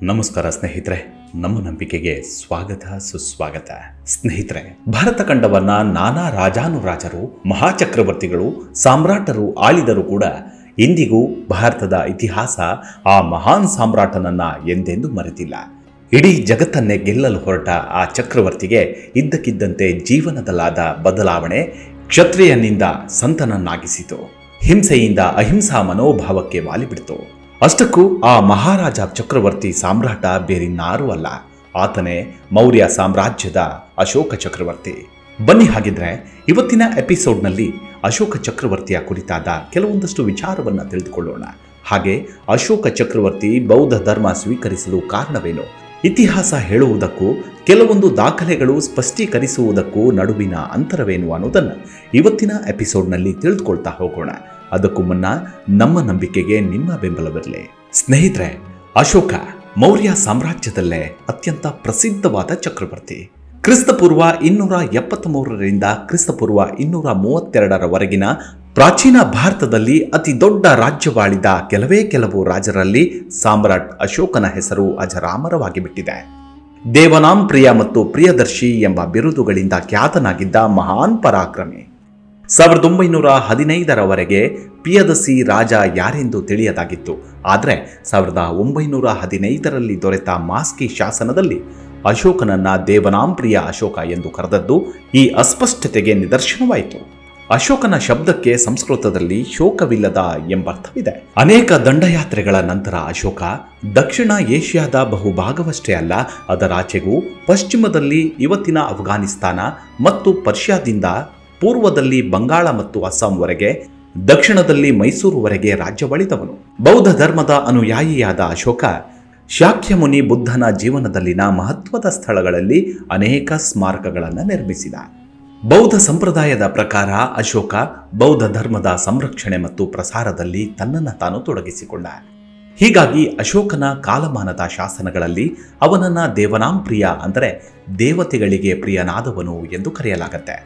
ನಮಸ್ಕಾರ ಸ್ನೇಹಿತರೆ, ನಮ್ಮ ನಂಬಿಕೆಗೆ ಸ್ವಾಗತ ಸುಸ್ವಾಗತ. ಸ್ನೇಹಿತರೆ, ಭಾರತ ಖಂಡವನ್ನ ನಾನಾ ರಾಜಾನುರಾಜರು, ಮಹಾಚಕ್ರವರ್ತಿಗಳು, ಸಾಮ್ರಾಟರು ಆಳಿದರೂ ಕೂಡ ಇಂದಿಗೂ ಭಾರತದ ಇತಿಹಾಸ ಆ ಮಹಾನ್ ಸಾಮ್ರಾಟನನ್ನ ಎಂದೆಂದೂ ಮರೆತಿಲ್ಲ. ಇಡೀ ಜಗತ್ತನ್ನೇ ಗೆಲ್ಲಲು ಹೊರಟ ಆ ಚಕ್ರವರ್ತಿಗೆ ಇದ್ದಕ್ಕಿದ್ದಂತೆ ಜೀವನದಲ್ಲಾದ ಬದಲಾವಣೆ ಕ್ಷತ್ರಿಯನಿಂದ ಸಂತನನ್ನಾಗಿಸಿತು. ಹಿಂಸೆಯಿಂದ ಅಹಿಂಸಾ ಮನೋಭಾವಕ್ಕೆ ವಾಲಿಬಿಡ್ತು. ಅಷ್ಟಕ್ಕೂ ಆ ಮಹಾರಾಜ ಚಕ್ರವರ್ತಿ ಸಾಮ್ರಾಟ ಬೇರಿನ್ನಾರೂ ಅಲ್ಲ, ಆತನೇ ಮೌರ್ಯ ಸಾಮ್ರಾಜ್ಯದ ಅಶೋಕ ಚಕ್ರವರ್ತಿ. ಬನ್ನಿ ಹಾಗಿದ್ರೆ ಇವತ್ತಿನ ಎಪಿಸೋಡ್ನಲ್ಲಿ ಅಶೋಕ ಚಕ್ರವರ್ತಿಯ ಕುರಿತಾದ ಕೆಲವೊಂದಷ್ಟು ವಿಚಾರವನ್ನು ತಿಳಿದುಕೊಳ್ಳೋಣ. ಹಾಗೆ ಅಶೋಕ ಚಕ್ರವರ್ತಿ ಬೌದ್ಧ ಧರ್ಮ ಸ್ವೀಕರಿಸಲು ಕಾರಣವೇನು, ಇತಿಹಾಸ ಹೇಳುವುದಕ್ಕೂ ಕೆಲವೊಂದು ದಾಖಲೆಗಳು ಸ್ಪಷ್ಟೀಕರಿಸುವುದಕ್ಕೂ ನಡುವಿನ ಅಂತರವೇನು ಅನ್ನೋದನ್ನು ಇವತ್ತಿನ ಎಪಿಸೋಡ್ನಲ್ಲಿ ತಿಳಿದುಕೊಳ್ತಾ ಹೋಗೋಣ. ಅದಕ್ಕೂ ಮುನ್ನ ನಮ್ಮ ನಂಬಿಕೆಗೆ ನಿಮ್ಮ ಬೆಂಬಲವಿರಲಿ. ಸ್ನೇಹಿತರೆ, ಅಶೋಕ ಮೌರ್ಯ ಸಾಮ್ರಾಜ್ಯದಲ್ಲೇ ಅತ್ಯಂತ ಪ್ರಸಿದ್ಧವಾದ ಚಕ್ರವರ್ತಿ. ಕ್ರಿಸ್ತಪೂರ್ವ 273ರಿಂದ ಕ್ರಿಸ್ತಪೂರ್ವ 232ರವರೆಗಿನ ಪ್ರಾಚೀನ ಭಾರತದಲ್ಲಿ ಅತಿ ದೊಡ್ಡ ರಾಜ್ಯವಾಳಿದ ಕೆಲವು ರಾಜರಲ್ಲಿ ಸಾಮ್ರಾಟ್ ಅಶೋಕನ ಹೆಸರು ಅಜರಾಮರವಾಗಿ ಬಿಟ್ಟಿದೆ. ದೇವನಾಂ ಪ್ರಿಯ ಮತ್ತು ಪ್ರಿಯದರ್ಶಿ ಎಂಬ ಬಿರುದುಗಳಿಂದ ಖ್ಯಾತನಾಗಿದ್ದ ಮಹಾನ್ ಪರಾಕ್ರಮಿ. 1915ರವರೆಗೆ ಪಿಯದಸಿ ರಾಜ ಯಾರೆಂದು ತಿಳಿಯದಾಗಿತ್ತು. ಆದರೆ 1915ರಲ್ಲಿ ದೊರೆತ ಮಾಸ್ಕಿ ಶಾಸನದಲ್ಲಿ ಅಶೋಕನನ್ನ ದೇವನಾಂ ಪ್ರಿಯ ಅಶೋಕ ಎಂದು ಕರೆದದ್ದು ಈ ಅಸ್ಪಷ್ಟತೆಗೆ ನಿದರ್ಶನವಾಯಿತು. ಅಶೋಕನ ಶಬ್ದಕ್ಕೆ ಸಂಸ್ಕೃತದಲ್ಲಿ ಶೋಕವಿಲ್ಲದ ಎಂಬರ್ಥವಿದೆ. ಅನೇಕ ದಂಡಯಾತ್ರೆಗಳ ನಂತರ ಅಶೋಕ ದಕ್ಷಿಣ ಏಷ್ಯಾದ ಬಹುಭಾಗವಷ್ಟೇ ಅಲ್ಲ, ಅದರಾಚೆಗೂ ಪಶ್ಚಿಮದಲ್ಲಿ ಇವತ್ತಿನ ಅಫ್ಘಾನಿಸ್ತಾನ ಮತ್ತು ಪರ್ಷಿಯಾದಿಂದ ಪೂರ್ವದಲ್ಲಿ ಬಂಗಾಳ ಮತ್ತು ಅಸ್ಸಾಂವರೆಗೆ, ದಕ್ಷಿಣದಲ್ಲಿ ಮೈಸೂರುವರೆಗೆ ರಾಜ್ಯವಳಿದವನು. ಬೌದ್ಧ ಧರ್ಮದ ಅನುಯಾಯಿಯಾದ ಅಶೋಕ ಶಾಕ್ಯಮುನಿ ಬುದ್ಧನ ಜೀವನದಲ್ಲಿನ ಮಹತ್ವದ ಸ್ಥಳಗಳಲ್ಲಿ ಅನೇಕ ಸ್ಮಾರಕಗಳನ್ನು ನಿರ್ಮಿಸಿದ. ಬೌದ್ಧ ಸಂಪ್ರದಾಯದ ಪ್ರಕಾರ ಅಶೋಕ ಬೌದ್ಧ ಧರ್ಮದ ಸಂರಕ್ಷಣೆ ಮತ್ತು ಪ್ರಸಾರದಲ್ಲಿ ತನ್ನನ್ನು ತಾನು ತೊಡಗಿಸಿಕೊಂಡ. ಹೀಗಾಗಿ ಅಶೋಕನ ಕಾಲಮಾನದ ಶಾಸನಗಳಲ್ಲಿ ಅವನನ್ನ ದೇವನಾಂ ಪ್ರಿಯ, ಅಂದರೆ ದೇವತೆಗಳಿಗೆ ಪ್ರಿಯನಾದವನು ಎಂದು ಕರೆಯಲಾಗುತ್ತೆ.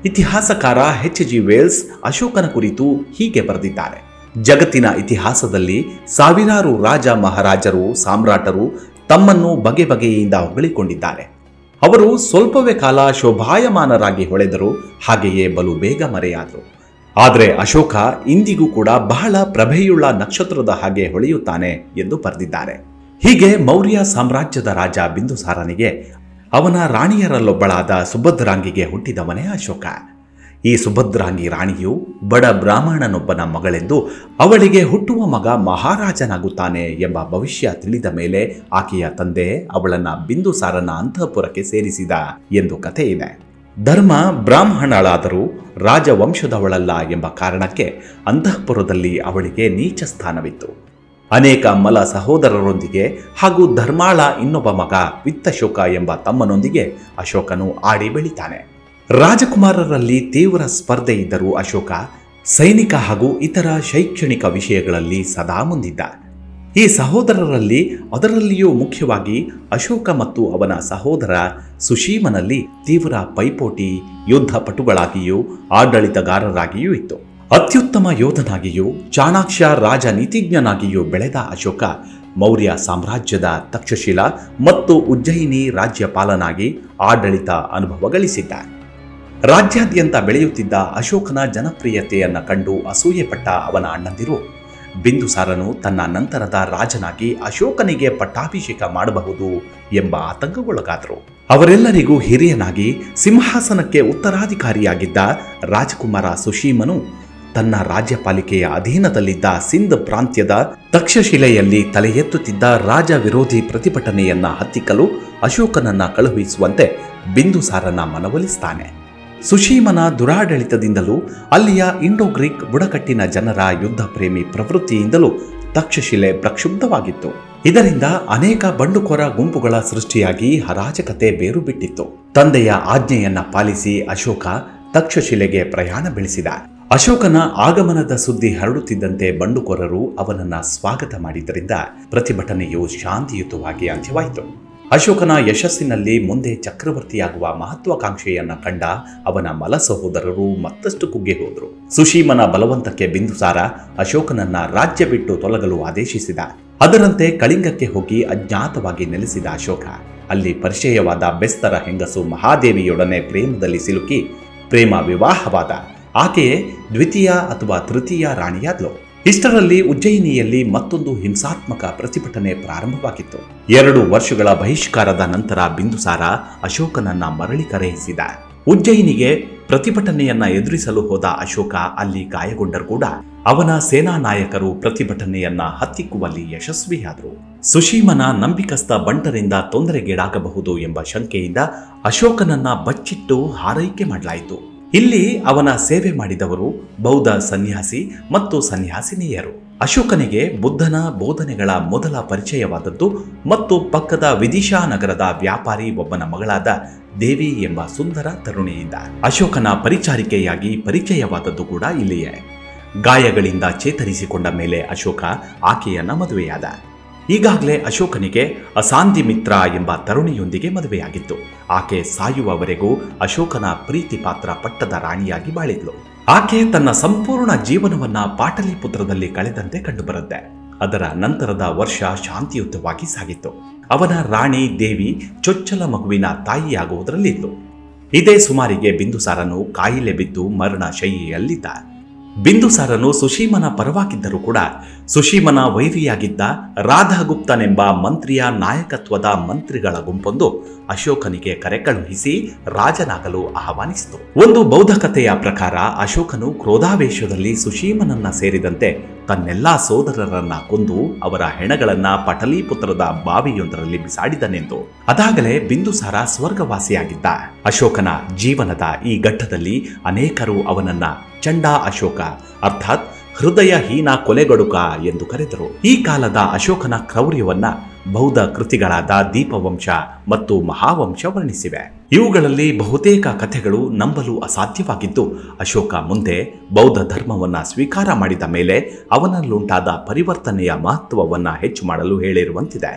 ಇತಿಹಾಸಕಾರ H.G. ವೇಲ್ಸ್ ಅಶೋಕನ ಕುರಿತು ಹೀಗೆ ಬರೆದಿದ್ದಾರೆ: ಜಗತ್ತಿನ ಇತಿಹಾಸದಲ್ಲಿ ಸಾವಿರಾರು ರಾಜ ಮಹಾರಾಜರು, ಸಾಮ್ರಾಟರು ತಮ್ಮನ್ನು ಬಗೆ ಬಗೆಯಿಂದ ಹೊಗಳಿಕೊಂಡಿದ್ದಾರೆ. ಅವರು ಸ್ವಲ್ಪವೇ ಕಾಲ ಶೋಭಾಯಮಾನರಾಗಿ ಹೊಳೆದರು, ಹಾಗೆಯೇ ಬಲು ಬೇಗ ಮರೆಯಾದರು. ಆದರೆ ಅಶೋಕ ಇಂದಿಗೂ ಕೂಡ ಬಹಳ ಪ್ರಭೆಯುಳ್ಳ ನಕ್ಷತ್ರದ ಹಾಗೆ ಹೊಳೆಯುತ್ತಾನೆ ಎಂದು ಬರೆದಿದ್ದಾರೆ. ಹೀಗೆ ಮೌರ್ಯ ಸಾಮ್ರಾಜ್ಯದ ರಾಜ ಬಿಂದುಸಾರನಿಗೆ ಅವನ ರಾಣಿಯರಲ್ಲೊಬ್ಬಳಾದ ಸುಭದ್ರಾಂಗಿಗೆ ಹುಟ್ಟಿದವನೇ ಅಶೋಕ. ಈ ಸುಭದ್ರಾಂಗಿ ರಾಣಿಯು ಬಡ ಬ್ರಾಹ್ಮಣನೊಬ್ಬನ ಮಗಳೆಂದು, ಅವಳಿಗೆ ಹುಟ್ಟುವ ಮಗ ಮಹಾರಾಜನಾಗುತ್ತಾನೆ ಎಂಬ ಭವಿಷ್ಯ ತಿಳಿದ ಮೇಲೆ ಆಕೆಯ ತಂದೆ ಅವಳನ್ನ ಬಿಂದುಸಾರನ ಅಂತಃಪುರಕ್ಕೆ ಸೇರಿಸಿದ ಎಂದು ಕಥೆ ಇದೆ. ಧರ್ಮ ಬ್ರಾಹ್ಮಣಳಾದರೂ ರಾಜವಂಶದವಳಲ್ಲ ಎಂಬ ಕಾರಣಕ್ಕೆ ಅಂತಃಪುರದಲ್ಲಿ ಅವಳಿಗೆ ನೀಚ ಸ್ಥಾನವಿತ್ತು. ಅನೇಕ ಮಲ ಸಹೋದರರೊಂದಿಗೆ ಹಾಗೂ ಧರ್ಮಾಳ ಇನ್ನೊಬ್ಬ ಮಗ ವಿತ್ತಶೋಕ ಎಂಬ ತಮ್ಮನೊಂದಿಗೆ ಅಶೋಕನು ಆಡಿ ಬೆಳಿತಾನೆ. ರಾಜಕುಮಾರರಲ್ಲಿ ತೀವ್ರ ಸ್ಪರ್ಧೆ ಇದ್ದರೂ ಅಶೋಕ ಸೈನಿಕ ಹಾಗೂ ಇತರ ಶೈಕ್ಷಣಿಕ ವಿಷಯಗಳಲ್ಲಿ ಸದಾ ಮುಂದಿದ್ದ. ಈ ಸಹೋದರರಲ್ಲಿ ಅದರಲ್ಲಿಯೂ ಮುಖ್ಯವಾಗಿ ಅಶೋಕ ಮತ್ತು ಅವನ ಸಹೋದರ ಸುಶೀಮನಲ್ಲಿ ತೀವ್ರ ಪೈಪೋಟಿ, ಯುದ್ಧ ಪಟುಗಳಾಗಿಯೂ ಆಡಳಿತಗಾರರಾಗಿಯೂ ಇತ್ತು. ಅತ್ಯುತ್ತಮ ಯೋಧನಾಗಿಯೂ ಚಾಣಾಕ್ಷ ರಾಜನೀತಿಜ್ಞನಾಗಿಯೂ ಬೆಳೆದ ಅಶೋಕ ಮೌರ್ಯ ಸಾಮ್ರಾಜ್ಯದ ತಕ್ಷಶಿಲಾ ಮತ್ತು ಉಜ್ಜಯಿನಿ ರಾಜ್ಯಪಾಲನಾಗಿ ಆಡಳಿತ ಅನುಭವ ಗಳಿಸಿದ್ದ. ರಾಜ್ಯಾದ್ಯಂತ ಬೆಳೆಯುತ್ತಿದ್ದ ಅಶೋಕನ ಜನಪ್ರಿಯತೆಯನ್ನು ಕಂಡು ಅಸೂಯೆಪಟ್ಟ ಅವನ ಅಣ್ಣಂದಿರು ಬಿಂದುಸಾರನು ತನ್ನ ನಂತರದ ರಾಜನಾಗಿ ಅಶೋಕನಿಗೆ ಪಟ್ಟಾಭಿಷೇಕ ಮಾಡಬಹುದು ಎಂಬ ಆತಂಕಗೊಳಗಾದರು. ಅವರೆಲ್ಲರಿಗೂ ಹಿರಿಯನಾಗಿ ಸಿಂಹಾಸನಕ್ಕೆ ಉತ್ತರಾಧಿಕಾರಿಯಾಗಿದ್ದ ರಾಜಕುಮಾರ ಸುಶೀಮನು ತನ್ನ ರಾಜ್ಯಪಾಲಿಕೆಯ ಅಧೀನದಲ್ಲಿದ್ದ ಸಿಂಧ್ ಪ್ರಾಂತ್ಯದ ತಕ್ಷಶಿಲೆಯಲ್ಲಿ ತಲೆ ಎತ್ತುತ್ತಿದ್ದ ರಾಜ ವಿರೋಧಿ ಪ್ರತಿಭಟನೆಯನ್ನ ಹತ್ತಿಕ್ಕಲು ಅಶೋಕನನ್ನ ಕಳುಹಿಸುವಂತೆ ಬಿಂದುಸಾರನ ಮನವೊಲಿಸ್ತಾನೆ. ಸುಶೀಮನ ದುರಾಡಳಿತದಿಂದಲೂ ಅಲ್ಲಿಯ ಇಂಡೋ ಗ್ರೀಕ್ ಬುಡಕಟ್ಟಿನ ಜನರ ಯುದ್ಧ ಪ್ರೇಮಿ ಪ್ರವೃತ್ತಿಯಿಂದಲೂ ತಕ್ಷಶಿಲೆ ಪ್ರಕ್ಷುಬ್ಧವಾಗಿತ್ತು. ಇದರಿಂದ ಅನೇಕ ಬಂಡುಕೋರ ಗುಂಪುಗಳ ಸೃಷ್ಟಿಯಾಗಿ ಅರಾಜಕತೆ ಬೇರು ಬಿಟ್ಟಿತ್ತು. ತಂದೆಯ ಆಜ್ಞೆಯನ್ನ ಪಾಲಿಸಿ ಅಶೋಕ ತಕ್ಷಶಿಲೆಗೆ ಪ್ರಯಾಣ ಬೆಳೆಸಿದ. ಅಶೋಕನ ಆಗಮನದ ಸುದ್ದಿ ಹರಡುತ್ತಿದ್ದಂತೆ ಬಂಡುಕೋರರು ಅವನನ್ನ ಸ್ವಾಗತ ಮಾಡಿದ್ದರಿಂದ ಪ್ರತಿಭಟನೆಯು ಶಾಂತಿಯುತವಾಗಿ ಅಂತ್ಯವಾಯಿತು. ಅಶೋಕನ ಯಶಸ್ಸಿನಲ್ಲಿ ಮುಂದೆ ಚಕ್ರವರ್ತಿಯಾಗುವ ಮಹತ್ವಾಕಾಂಕ್ಷೆಯನ್ನ ಕಂಡ ಅವನ ಮಲ ಸಹೋದರರು ಮತ್ತಷ್ಟು ಕುಗ್ಗಿ ಹೋದರು. ಸುಶೀಮನ ಬಲವಂತಕ್ಕೆ ಬಿಂದುಸಾರ ಅಶೋಕನನ್ನ ರಾಜ್ಯ ಬಿಟ್ಟು ತೊಲಗಲು ಆದೇಶಿಸಿದ. ಅದರಂತೆ ಕಳಿಂಗಕ್ಕೆ ಹೋಗಿ ಅಜ್ಞಾತವಾಗಿ ನೆಲೆಸಿದ ಅಶೋಕ ಅಲ್ಲಿ ಪರಿಚಯವಾದ ಬೆಸ್ತರ ಹೆಂಗಸು ಮಹಾದೇವಿಯೊಡನೆ ಪ್ರೇಮದಲ್ಲಿ ಸಿಲುಕಿ ಪ್ರೇಮ ವಿವಾಹವಾದ. ಆಕೆಯೇ ದ್ವಿತೀಯ ಅಥವಾ ತೃತೀಯ ರಾಣಿಯಾದ್ಲು. ಇಷ್ಟರಲ್ಲಿ ಉಜ್ಜಯಿನಿಯಲ್ಲಿ ಮತ್ತೊಂದು ಹಿಂಸಾತ್ಮಕ ಪ್ರತಿಭಟನೆ ಪ್ರಾರಂಭವಾಗಿತ್ತು. 2 ವರ್ಷಗಳ ಬಹಿಷ್ಕಾರದ ನಂತರ ಬಿಂದುಸಾರ ಅಶೋಕನನ್ನ ಮರಳಿ ಕರೆಯಿಸಿದ. ಉಜ್ಜಯಿನಿಗೆ ಪ್ರತಿಭಟನೆಯನ್ನ ಎದುರಿಸಲು ಹೋದ ಅಶೋಕ ಅಲ್ಲಿ ಗಾಯಗೊಂಡರೂ ಕೂಡ ಅವನ ಸೇನಾ ನಾಯಕರು ಪ್ರತಿಭಟನೆಯನ್ನ ಹತ್ತಿಕ್ಕುವಲ್ಲಿ ಯಶಸ್ವಿಯಾದರು. ಸುಶೀಮನ ನಂಬಿಕಸ್ಥ ಬಂಟರಿಂದ ತೊಂದರೆಗೀಡಾಗಬಹುದು ಎಂಬ ಶಂಕೆಯಿಂದ ಅಶೋಕನನ್ನ ಬಚ್ಚಿಟ್ಟು ಹಾರೈಕೆ ಮಾಡಲಾಯಿತು. ಇಲ್ಲಿ ಅವನ ಸೇವೆ ಮಾಡಿದವರು ಬೌದ್ಧ ಸನ್ಯಾಸಿ ಮತ್ತು ಸನ್ಯಾಸಿನಿಯರು. ಅಶೋಕನಿಗೆ ಬುದ್ಧನ ಬೋಧನೆಗಳ ಮೊದಲ ಪರಿಚಯವಾದದ್ದು ಮತ್ತು ಪಕ್ಕದ ವಿದಿಶಾ ನಗರದ ವ್ಯಾಪಾರಿ ಒಬ್ಬನ ಮಗಳಾದ ದೇವಿ ಎಂಬ ಸುಂದರ ತರುಣಿಯಿಂದ. ಅಶೋಕನ ಪರಿಚಾರಿಕೆಯಾಗಿ ಪರಿಚಯವಾದದ್ದು ಕೂಡ ಇಲ್ಲಿಯೇ. ಗಾಯಗಳಿಂದ ಚೇತರಿಸಿಕೊಂಡ ಮೇಲೆ ಅಶೋಕ ಆಕೆಯನ್ನ ಮದುವೆಯಾದ. ಈಗಾಗಲೇ ಅಶೋಕನಿಗೆ ಅಸಾಂಧಿ ಮಿತ್ರ ಎಂಬ ತರುಣಿಯೊಂದಿಗೆ ಮದುವೆಯಾಗಿತ್ತು. ಆಕೆ ಸಾಯುವವರೆಗೂ ಅಶೋಕನ ಪ್ರೀತಿ ಪಾತ್ರ ಪಟ್ಟದ ರಾಣಿಯಾಗಿ ಬಾಳಿದ್ಲು. ಆಕೆ ತನ್ನ ಸಂಪೂರ್ಣ ಜೀವನವನ್ನ ಪಾಟಲಿಪುತ್ರದಲ್ಲಿ ಕಳೆದಂತೆ ಕಂಡುಬರುತ್ತೆ. ಅದರ ನಂತರದ ವರ್ಷ ಶಾಂತಿಯುತವಾಗಿ ಸಾಗಿತ್ತು. ಅವನ ರಾಣಿ ದೇವಿ ಚೊಚ್ಚಲ ಮಗುವಿನ ತಾಯಿಯಾಗುವುದರಲ್ಲಿದ್ಲು. ಇದೇ ಸುಮಾರಿಗೆ ಬಿಂದುಸಾರನು ಕಾಯಿಲೆ ಬಿದ್ದು ಮರಣ ಶೈಲಿಯಲ್ಲಿದ್ದ. ಬಿಂದುಸಾರನು ಸುಶೀಮನ ಪರವಾಗಿದ್ದರೂ ಕೂಡ ಸುಶೀಮನ ವೈರಿಯಾಗಿದ್ದ ರಾಧಾಗುಪ್ತನೆಂಬ ಮಂತ್ರಿಯ ನಾಯಕತ್ವದ ಮಂತ್ರಿಗಳ ಗುಂಪೊಂದು ಅಶೋಕನಿಗೆ ಕರೆ ಕಳುಹಿಸಿ ರಾಜನಾಗಲು ಆಹ್ವಾನಿಸಿತು. ಒಂದು ಬೌದ್ಧ ಕಥೆಯ ಪ್ರಕಾರ ಅಶೋಕನು ಕ್ರೋಧಾವೇಶದಲ್ಲಿ ಸುಶೀಮನನ್ನ ಸೇರಿದಂತೆ ತನ್ನೆಲ್ಲಾ ಸೋದರರನ್ನ ಕೊಂದು ಅವರ ಹೆಣಗಳನ್ನ ಪಟಲಿಪುತ್ರದ ಬಾವಿಯೊಂದರಲ್ಲಿ ಬಿಸಾಡಿದನೆಂದು. ಅದಾಗಲೇ ಬಿಂದುಸಾರ ಸ್ವರ್ಗವಾಸಿಯಾಗಿದ್ದ. ಅಶೋಕನ ಜೀವನದ ಈ ಘಟ್ಟದಲ್ಲಿ ಅನೇಕರು ಅವನನ್ನ ಚಂಡ ಅಶೋಕ ಅರ್ಥಾತ್ ಹೃದಯಹೀನ ಕೊಲೆಗಡುಕ ಎಂದು ಕರೆದರು. ಈ ಕಾಲದ ಅಶೋಕನ ಕ್ರೌರ್ಯವನ್ನ ಬೌದ್ಧ ಕೃತಿಗಳಾದ ದೀಪವಂಶ ಮತ್ತು ಮಹಾವಂಶ ವರ್ಣಿಸಿವೆ. ಇವುಗಳಲ್ಲಿ ಬಹುತೇಕ ಕಥೆಗಳು ನಂಬಲು ಅಸಾಧ್ಯವಾಗಿದ್ದು, ಅಶೋಕ ಮುಂದೆ ಬೌದ್ಧ ಧರ್ಮವನ್ನ ಸ್ವೀಕಾರ ಮಾಡಿದ ಮೇಲೆ ಅವನಲ್ಲುಂಟಾದ ಪರಿವರ್ತನೆಯ ಮಹತ್ವವನ್ನ ಹೆಚ್ಚು ಮಾಡಲು ಹೇಳಿರುವಂತಿದೆ.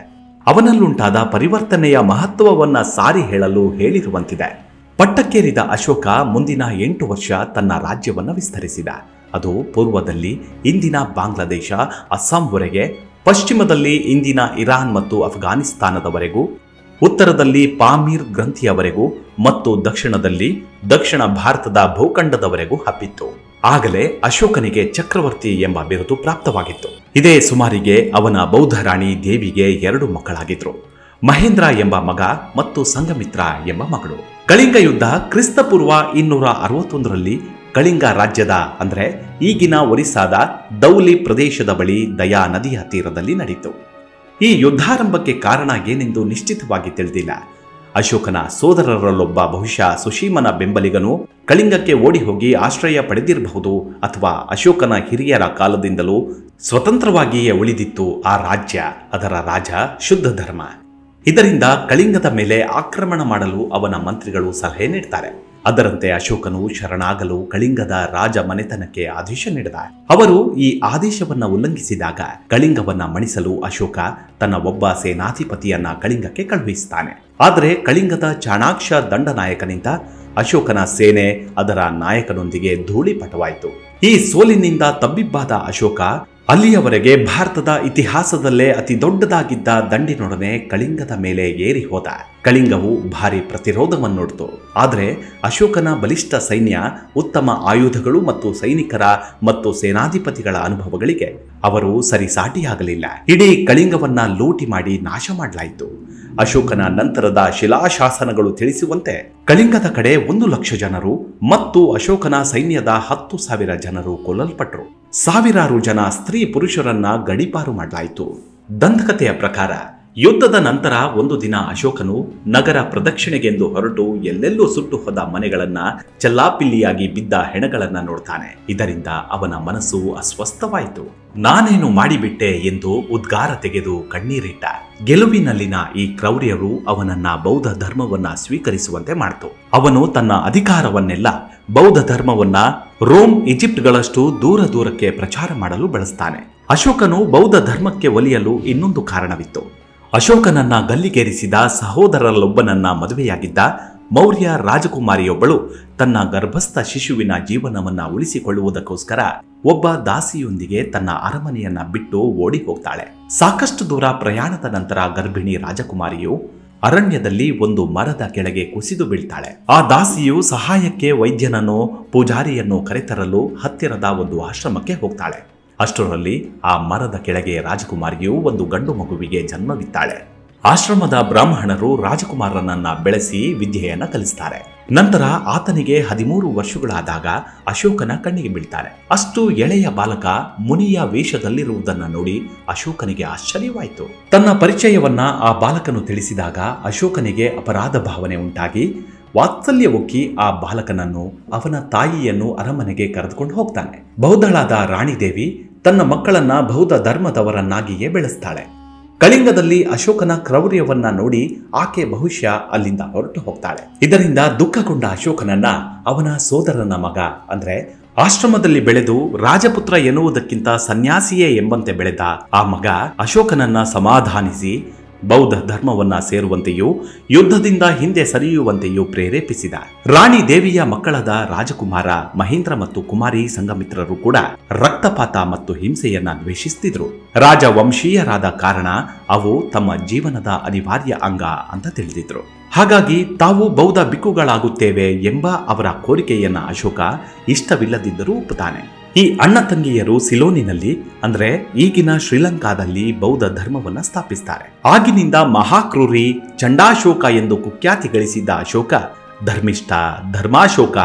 ಅವನಲ್ಲುಂಟಾದ ಪರಿವರ್ತನೆಯ ಮಹತ್ವವನ್ನ ಸಾರಿ ಹೇಳಲು ಹೇಳಿರುವಂತಿದೆ. ಪಟ್ಟಕ್ಕೇರಿದ ಅಶೋಕ ಮುಂದಿನ 8 ವರ್ಷ ತನ್ನ ರಾಜ್ಯವನ್ನು ವಿಸ್ತರಿಸಿದ. ಅದು ಪೂರ್ವದಲ್ಲಿ ಇಂದಿನ ಬಾಂಗ್ಲಾದೇಶ, ಅಸ್ಸಾಂವರೆಗೆ, ಪಶ್ಚಿಮದಲ್ಲಿ ಇಂದಿನ ಇರಾನ್ ಮತ್ತು ಅಫ್ಘಾನಿಸ್ತಾನದವರೆಗೂ, ಉತ್ತರದಲ್ಲಿ ಪಾಮೀರ್ ಗ್ರಂಥಿಯವರೆಗೂ ಮತ್ತು ದಕ್ಷಿಣದಲ್ಲಿ ದಕ್ಷಿಣ ಭಾರತದ ಭೂಖಂಡದವರೆಗೂ ಹಬ್ಬಿತ್ತು. ಆಗಲೇ ಅಶೋಕನಿಗೆ ಚಕ್ರವರ್ತಿ ಎಂಬ ಬಿರುದು ಪ್ರಾಪ್ತವಾಗಿತ್ತು. ಇದೇ ಸುಮಾರಿಗೆ ಅವನ ಬೌದ್ಧ ರಾಣಿ ದೇವಿಗೆ 2 ಮಕ್ಕಳಾಗಿದ್ರು. ಮಹೇಂದ್ರ ಎಂಬ ಮಗ ಮತ್ತು ಸಂಘಮಿತ್ರ ಎಂಬ ಮಗಳು. ಕಳಿಂಗ ಯುದ್ಧ ಕ್ರಿಸ್ತಪೂರ್ವ 261ರಲ್ಲಿ ಕಳಿಂಗ ರಾಜ್ಯದ ಅಂದ್ರೆ ಈಗಿನ ಒರಿಸ್ಸಾದ ದೌಲಿ ಪ್ರದೇಶದ ಬಳಿ ದಯಾ ನದಿಯ ತೀರದಲ್ಲಿ ನಡೆಯಿತು. ಈ ಯುದ್ಧಾರಂಭಕ್ಕೆ ಕಾರಣ ಏನೆಂದು ನಿಶ್ಚಿತವಾಗಿ ತಿಳಿದಿಲ್ಲ. ಅಶೋಕನ ಸೋದರರಲ್ಲೊಬ್ಬ ಬಹುಶಃ ಸುಶೀಮನ ಬೆಂಬಲಿಗನು ಕಳಿಂಗಕ್ಕೆ ಓಡಿ ಹೋಗಿ ಆಶ್ರಯ ಪಡೆದಿರಬಹುದು, ಅಥವಾ ಅಶೋಕನ ಹಿರಿಯರ ಕಾಲದಿಂದಲೂ ಸ್ವತಂತ್ರವಾಗಿಯೇ ಉಳಿದಿತ್ತು ಆ ರಾಜ್ಯ, ಅದರ ರಾಜ ಶುದ್ಧ ಧರ್ಮ. ಇದರಿಂದ ಕಳಿಂಗದ ಮೇಲೆ ಆಕ್ರಮಣ ಮಾಡಲು ಅವನ ಮಂತ್ರಿಗಳು ಸಲಹೆ ನೀಡ್ತಾರೆ. ಅದರಂತೆ ಅಶೋಕನು ಶರಣಾಗಲು ಕಳಿಂಗದ ರಾಜ ಮನೆತನಕ್ಕೆ ಆದೇಶ ನೀಡಿದ. ಅವರು ಈ ಆದೇಶವನ್ನ ಉಲ್ಲಂಘಿಸಿದಾಗ ಕಳಿಂಗವನ್ನ ಮಣಿಸಲು ಅಶೋಕ ತನ್ನ ಒಬ್ಬ ಸೇನಾಧಿಪತಿಯನ್ನ ಕಳಿಂಗಕ್ಕೆ ಕಳುಹಿಸುತ್ತಾನೆ. ಆದರೆ ಕಳಿಂಗದ ಚಾಣಾಕ್ಷ ದಂಡನಾಯಕನಿಂದ ಅಶೋಕನ ಸೇನೆ ಅದರ ನಾಯಕನೊಂದಿಗೆ ಧೂಳಿಪಟವಾಯಿತು. ಈ ಸೋಲಿನಿಂದ ತಬ್ಬಿಬ್ಬಾದ ಅಶೋಕ ಅಲ್ಲಿಯವರೆಗೆ ಭಾರತದ ಇತಿಹಾಸದಲ್ಲೇ ಅತಿ ದೊಡ್ಡದಾಗಿದ್ದ ದಂಡಿನೊಡನೆ ಕಳಿಂಗದ ಮೇಲೆ ಏರಿ ಹೋದ. ಕಳಿಂಗವು ಭಾರಿ ಪ್ರತಿರೋಧವನ್ನೊಡ್ತು. ಆದರೆ ಅಶೋಕನ ಬಲಿಷ್ಠ ಸೈನ್ಯ, ಉತ್ತಮ ಆಯುಧಗಳು ಮತ್ತು ಸೈನಿಕರ ಮತ್ತು ಸೇನಾಧಿಪತಿಗಳ ಅನುಭವಗಳಿಗೆ ಅವರು ಸರಿಸಾಟಿಯಾಗಲಿಲ್ಲ. ಇಡೀ ಕಳಿಂಗವನ್ನ ಲೂಟಿ ಮಾಡಿ ನಾಶ ಮಾಡಲಾಯಿತು. ಅಶೋಕನ ನಂತರದ ಶಿಲಾಶಾಸನಗಳು ತಿಳಿಸುವಂತೆ ಕಳಿಂಗದ ಕಡೆ 1,00,000 ಜನರು ಮತ್ತು ಅಶೋಕನ ಸೈನ್ಯದ 10,000 ಜನರು ಕೊಲ್ಲಲ್ಪಟ್ಟರು. ಸಾವಿರಾರು ಜನ ಸ್ತ್ರೀ ಪುರುಷರನ್ನ ಗಡೀಪಾರು ಮಾಡಲಾಯಿತು. ದಂತಕಥೆಯ ಪ್ರಕಾರ ಯುದ್ಧದ ನಂತರ ಒಂದು ದಿನ ಅಶೋಕನು ನಗರ ಪ್ರದಕ್ಷಿಣೆಗೆಂದು ಹೊರಟು ಎಲ್ಲೆಲ್ಲೂ ಸುಟ್ಟು ಹೋದ ಮನೆಗಳನ್ನ, ಚೆಲ್ಲಾಪಿಲ್ಲಿಯಾಗಿ ಬಿದ್ದ ಹೆಣಗಳನ್ನ ನೋಡ್ತಾನೆ. ಇದರಿಂದ ಅವನ ಮನಸ್ಸು ಅಸ್ವಸ್ಥವಾಯಿತು. ನಾನೇನು ಮಾಡಿಬಿಟ್ಟೆ ಎಂದು ಉದ್ಗಾರ ತೆಗೆದು ಕಣ್ಣೀರಿಟ್ಟ. ಗೆಲುವಿನಲ್ಲಿನ ಈ ಕ್ರೌರ್ಯರು ಅವನನ್ನ ಬೌದ್ಧ ಧರ್ಮವನ್ನ ಸ್ವೀಕರಿಸುವಂತೆ ಮಾಡಿತು. ಅವನು ತನ್ನ ಅಧಿಕಾರವನ್ನೆಲ್ಲ ಬೌದ್ಧ ಧರ್ಮವನ್ನ ರೋಮ್, ಈಜಿಪ್ಟ್ಗಳಷ್ಟು ದೂರಕ್ಕೆ ಪ್ರಚಾರ ಮಾಡಲು ಬಳಸ್ತಾನೆ. ಅಶೋಕನು ಬೌದ್ಧ ಧರ್ಮಕ್ಕೆ ಒಲಿಯಲು ಇನ್ನೊಂದು ಕಾರಣವಿತ್ತು. ಅಶೋಕನನ್ನ ಗಲ್ಲಿಗೇರಿಸಿದ ಸಹೋದರರಲ್ಲೊಬ್ಬನನ್ನ ಮದುವೆಯಾಗಿದ್ದ ಮೌರ್ಯ ರಾಜಕುಮಾರಿಯೊಬ್ಬಳು ತನ್ನ ಗರ್ಭಸ್ಥ ಶಿಶುವಿನ ಜೀವನವನ್ನ ಉಳಿಸಿಕೊಳ್ಳುವುದಕ್ಕೋಸ್ಕರ ಒಬ್ಬ ದಾಸಿಯೊಂದಿಗೆ ತನ್ನ ಅರಮನೆಯನ್ನ ಬಿಟ್ಟು ಓಡಿ ಹೋಗ್ತಾಳೆ. ಸಾಕಷ್ಟು ದೂರ ಪ್ರಯಾಣದ ನಂತರ ಗರ್ಭಿಣಿ ರಾಜಕುಮಾರಿಯು ಅರಣ್ಯದಲ್ಲಿ ಒಂದು ಮರದ ಕೆಳಗೆ ಕುಸಿದು ಬೀಳ್ತಾಳೆ. ಆ ದಾಸಿಯು ಸಹಾಯಕ್ಕೆ ವೈದ್ಯನನ್ನು ಪೂಜಾರಿಯನ್ನು ಕರೆತರಲು ಹತ್ತಿರದ ಒಂದು ಆಶ್ರಮಕ್ಕೆ ಹೋಗ್ತಾಳೆ. ಅಷ್ಟರಲ್ಲಿ ಆ ಮರದ ಕೆಳಗೆ ರಾಜಕುಮಾರಿಯು ಒಂದು ಗಂಡು ಮಗುವಿಗೆ ಜನ್ಮವಿತ್ತಾಳೆ. ಆಶ್ರಮದ ಬ್ರಾಹ್ಮಣರು ರಾಜಕುಮಾರನನ್ನ ಬೆಳೆಸಿ ವಿದ್ಯೆಯನ್ನ ಕಲಿಸ್ತಾರೆ. ನಂತರ ಆತನಿಗೆ 13 ವರ್ಷಗಳಾದಾಗ ಅಶೋಕನ ಕಣ್ಣಿಗೆ ಬೀಳ್ತಾರೆ. ಅಷ್ಟು ಎಳೆಯ ಬಾಲಕ ಮುನಿಯ ವೇಷದಲ್ಲಿರುವುದನ್ನ ನೋಡಿ ಅಶೋಕನಿಗೆ ಆಶ್ಚರ್ಯವಾಯಿತು. ತನ್ನ ಪರಿಚಯವನ್ನ ಆ ಬಾಲಕನು ತಿಳಿಸಿದಾಗ ಅಶೋಕನಿಗೆ ಅಪರಾಧ ಭಾವನೆ ಉಂಟಾಗಿ ವಾತ್ಸಲ್ಯ ಉಕ್ಕಿ ಆ ಬಾಲಕನನ್ನು ಅವನ ತಾಯಿಯನ್ನು ಅರಮನೆಗೆ ಕರೆದುಕೊಂಡು ಹೋಗ್ತಾನೆ. ಬೌದ್ಧಳಾದ ರಾಣಿದೇವಿ ತನ್ನ ಮಕ್ಕಳನ್ನ ಬೌದ್ಧ ಧರ್ಮದವರನ್ನಾಗಿಯೇ ಬೆಳೆಸ್ತಾಳೆ. ಕಳಿಂಗದಲ್ಲಿ ಅಶೋಕನ ಕ್ರೌರ್ಯವನ್ನ ನೋಡಿ ಆಕೆ ಬಹುಶಃ ಅಲ್ಲಿಂದ ಹೊರಟು ಹೋಗ್ತಾಳೆ. ಇದರಿಂದ ದುಃಖಗೊಂಡ ಅಶೋಕನನ್ನ ಅವನ ಸೋದರನ ಮಗ ಅಂದ್ರೆ ಆಶ್ರಮದಲ್ಲಿ ಬೆಳೆದು ರಾಜಪುತ್ರ ಎನ್ನುವುದಕ್ಕಿಂತ ಸನ್ಯಾಸಿಯೇ ಎಂಬಂತೆ ಬೆಳೆದ ಆ ಮಗ ಅಶೋಕನನ್ನ ಸಮಾಧಾನಿಸಿ ಬೌದ್ಧ ಧರ್ಮವನ್ನ ಸೇರುವಂತೆಯೂ ಯುದ್ಧದಿಂದ ಹಿಂದೆ ಸರಿಯುವಂತೆಯೂ ಪ್ರೇರೇಪಿಸಿದ. ರಾಣಿ ದೇವಿಯ ಮಕ್ಕಳಾದ ರಾಜಕುಮಾರ ಮಹೇಂದ್ರ ಮತ್ತು ಕುಮಾರಿ ಸಂಘಮಿತ್ರರು ಕೂಡ ರಕ್ತಪಾತ ಮತ್ತು ಹಿಂಸೆಯನ್ನ ದ್ವೇಷಿಸುತ್ತಿದ್ರು. ರಾಜವಂಶೀಯರಾದ ಕಾರಣ ಅವು ತಮ್ಮ ಜೀವನದ ಅನಿವಾರ್ಯ ಅಂಗ ಅಂತ ತಿಳಿದಿದ್ರು. ಹಾಗಾಗಿ ತಾವು ಬೌದ್ಧ ಬಿಕ್ಕುಗಳಾಗುತ್ತೇವೆ ಎಂಬ ಅವರ ಕೋರಿಕೆಯನ್ನ ಅಶೋಕ ಇಷ್ಟವಿಲ್ಲದಿದ್ದರೂ ಒಪ್ಪುತ್ತಾನೆ. ಈ ಅಣ್ಣ ತಂಗಿಯರು ಸಿಲೋನಿನಲ್ಲಿ ಅಂದ್ರೆ ಈಗಿನ ಶ್ರೀಲಂಕಾದಲ್ಲಿ ಬೌದ್ಧ ಧರ್ಮವನ್ನ ಸ್ಥಾಪಿಸ್ತಾರೆ. ಆಗಿನಿಂದ ಮಹಾಕ್ರೂರಿ ಚಂಡಾಶೋಕ ಎಂದು ಕುಖ್ಯಾತಿ ಗಳಿಸಿದ್ದ ಅಶೋಕ ಧರ್ಮಿಷ್ಠ, ಧರ್ಮಾಶೋಕ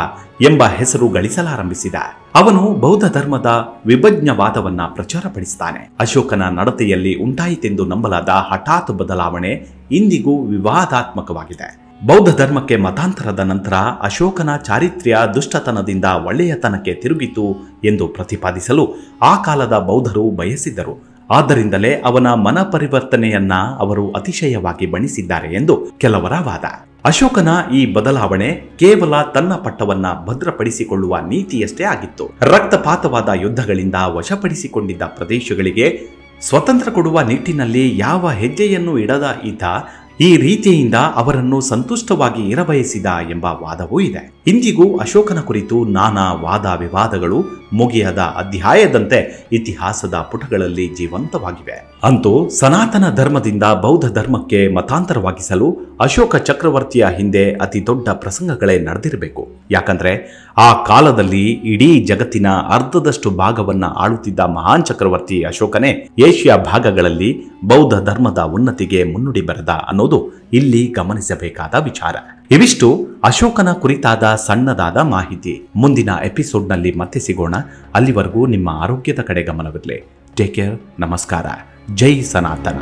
ಎಂಬ ಹೆಸರು ಗಳಿಸಲಾರಂಭಿಸಿದ. ಅವನು ಬೌದ್ಧ ಧರ್ಮದ ವಿಭಜ್ಞವಾದವನ್ನ ಪ್ರಚಾರಪಡಿಸುತ್ತಾನೆ. ಅಶೋಕನ ನಡತೆಯಲ್ಲಿ ಉಂಟಾಯಿತೆಂದು ನಂಬಲಾದ ಹಠಾತ್ ಬದಲಾವಣೆ ಇಂದಿಗೂ ವಿವಾದಾತ್ಮಕವಾಗಿದೆ. ಬೌದ್ಧ ಧರ್ಮಕ್ಕೆ ಮತಾಂತರದ ನಂತರ ಅಶೋಕನ ಚಾರಿತ್ರ್ಯ ದುಷ್ಟತನದಿಂದ ಒಳ್ಳೆಯತನಕ್ಕೆ ತಿರುಗಿತು ಎಂದು ಪ್ರತಿಪಾದಿಸಲು ಆ ಕಾಲದ ಬೌದ್ಧರು ಬಯಸಿದ್ದರು. ಆದ್ದರಿಂದಲೇ ಅವನ ಮನ ಪರಿವರ್ತನೆಯನ್ನ ಅವರು ಅತಿಶಯವಾಗಿ ಬಣ್ಣಿಸಿದ್ದಾರೆ ಎಂದು ಕೆಲವರ ವಾದ. ಅಶೋಕನ ಈ ಬದಲಾವಣೆ ಕೇವಲ ತನ್ನ ಪಟ್ಟವನ್ನ ಭದ್ರಪಡಿಸಿಕೊಳ್ಳುವ ನೀತಿಯಷ್ಟೇ ಆಗಿತ್ತು. ರಕ್ತಪಾತವಾದ ಯುದ್ಧಗಳಿಂದ ವಶಪಡಿಸಿಕೊಂಡಿದ್ದ ಪ್ರದೇಶಗಳಿಗೆ ಸ್ವತಂತ್ರ ಕೊಡುವ ನಿಟ್ಟಿನಲ್ಲಿ ಯಾವ ಹೆಜ್ಜೆಯನ್ನು ಇಡದ ಈತ ಈ ರೀತಿಯಿಂದ ಅವರನ್ನು ಸಂತುಷ್ಟವಾಗಿ ಇರಬಯಸಿದ ಎಂಬ ವಾದವೂ ಇದೆ. ಇಂದಿಗೂ ಅಶೋಕನ ಕುರಿತು ನಾನಾ ವಾದ ವಿವಾದಗಳು ಮುಗಿಯದ ಅಧ್ಯಾಯದಂತೆ ಇತಿಹಾಸದ ಪುಟಗಳಲ್ಲಿ ಜೀವಂತವಾಗಿವೆ. ಅಂತೂ ಸನಾತನ ಧರ್ಮದಿಂದ ಬೌದ್ಧ ಧರ್ಮಕ್ಕೆ ಮತಾಂತರವಾಗಿಸಲು ಅಶೋಕ ಚಕ್ರವರ್ತಿಯ ಹಿಂದೆ ಅತಿ ದೊಡ್ಡ ಪ್ರಸಂಗಗಳೇ ನಡೆದಿರಬೇಕು. ಯಾಕಂದ್ರೆ ಆ ಕಾಲದಲ್ಲಿ ಇಡೀ ಜಗತ್ತಿನ ಅರ್ಧದಷ್ಟು ಭಾಗವನ್ನ ಆಳುತ್ತಿದ್ದ ಮಹಾನ್ ಚಕ್ರವರ್ತಿ ಅಶೋಕನೇ ಏಷ್ಯಾ ಭಾಗಗಳಲ್ಲಿ ಬೌದ್ಧ ಧರ್ಮದ ಉನ್ನತಿಗೆ ಮುನ್ನುಡಿ ಬರೆದ ಅನ್ನೋದು ಇಲ್ಲಿ ಗಮನಿಸಬೇಕಾದ ವಿಚಾರ. ಇವಿಷ್ಟು ಅಶೋಕನ ಕುರಿತಾದ ಸಣ್ಣದಾದ ಮಾಹಿತಿ. ಮುಂದಿನ ಎಪಿಸೋಡ್ನಲ್ಲಿ ಮತ್ತೆ ಸಿಗೋಣ. ಅಲ್ಲಿವರೆಗೂ ನಿಮ್ಮ ಆರೋಗ್ಯದ ಕಡೆ ಗಮನವಿರಲಿ. Take care. ನಮಸ್ಕಾರ. ಜೈ ಸನಾತನ.